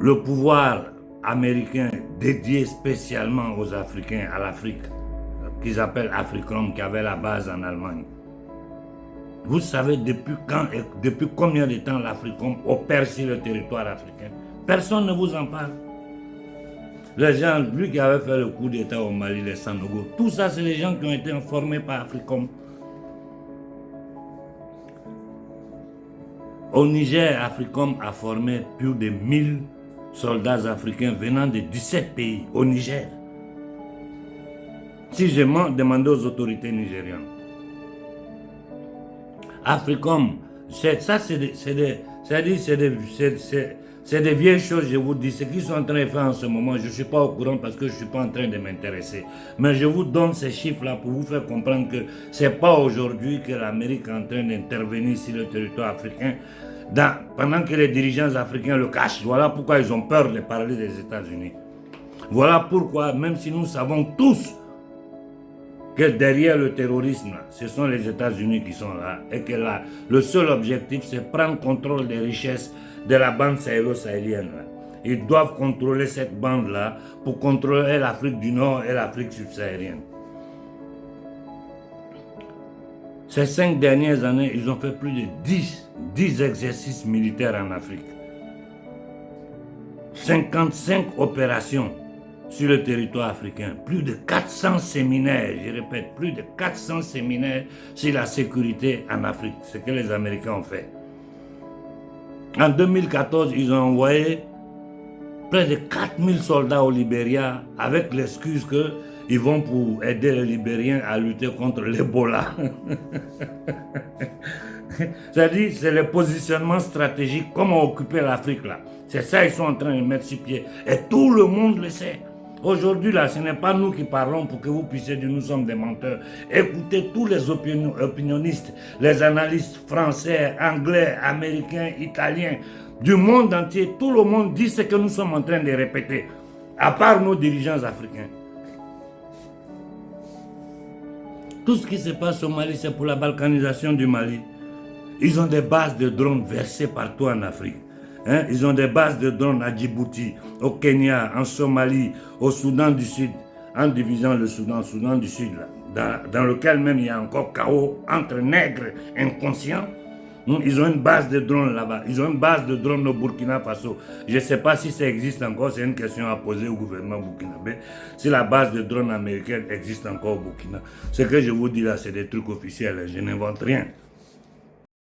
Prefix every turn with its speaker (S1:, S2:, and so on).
S1: le pouvoir américain dédié spécialement aux Africains, à l'Afrique, qu'ils appellent Africom, qui avait la base en Allemagne. Vous savez depuis quand et depuis combien de temps l'Africom opère sur le territoire africain? Personne ne vous en parle. Les gens, lui qui avait fait le coup d'État au Mali, les Sanogo, tout ça, c'est les gens qui ont été informés par Africom. Au Niger, Africom a formé plus de 1000 soldats africains venant de 17 pays au Niger. Si je m'en demandais aux autorités nigériennes. Africom, ça c'est des vieilles choses, je vous dis. Ce qu'ils sont en train de faire en ce moment, je ne suis pas au courant parce que je ne suis pas en train de m'intéresser. Mais je vous donne ces chiffres-là pour vous faire comprendre que ce n'est pas aujourd'hui que l'Amérique est en train d'intervenir sur le territoire africain pendant que les dirigeants africains le cachent. Voilà pourquoi ils ont peur de parler des États-Unis. Voilà pourquoi, même si nous savons tous que derrière le terrorisme, ce sont les États-Unis qui sont là et que là, le seul objectif, c'est prendre contrôle des richesses de la bande sahélo-sahélienne. Ils doivent contrôler cette bande-là pour contrôler l'Afrique du Nord et l'Afrique subsaharienne. Ces 5 dernières années, ils ont fait plus de 10 exercices militaires en Afrique. 55 opérations sur le territoire africain, plus de 400 séminaires, je répète, plus de 400 séminaires sur la sécurité en Afrique, ce que les Américains ont fait. En 2014, ils ont envoyé près de 4000 soldats au Libéria avec l'excuse qu'ils vont pour aider les Libériens à lutter contre l'Ebola. C'est-à-dire, c'est le positionnement stratégique, comment occuper l'Afrique là. C'est ça qu'ils sont en train de mettre sur pied. Et tout le monde le sait. Aujourd'hui, là, ce n'est pas nous qui parlons pour que vous puissiez dire nous sommes des menteurs. Écoutez tous les opinionnistes, les analystes français, anglais, américains, italiens, du monde entier. Tout le monde dit ce que nous sommes en train de répéter, à part nos dirigeants africains. Tout ce qui se passe au Mali, c'est pour la balkanisation du Mali. Ils ont des bases de drones versées partout en Afrique. Ils ont des bases de drones à Djibouti, au Kenya, en Somalie, au Soudan du Sud, en divisant le Soudan du Sud, là, dans lequel même il y a encore chaos entre nègres inconscients. Ils ont une base de drones là-bas. Ils ont une base de drones au Burkina Faso. Je ne sais pas si ça existe encore, c'est une question à poser au gouvernement burkinabé. Si la base de drones américaine existe encore au Burkina. Ce que je vous dis là, c'est des trucs officiels, je n'invente rien.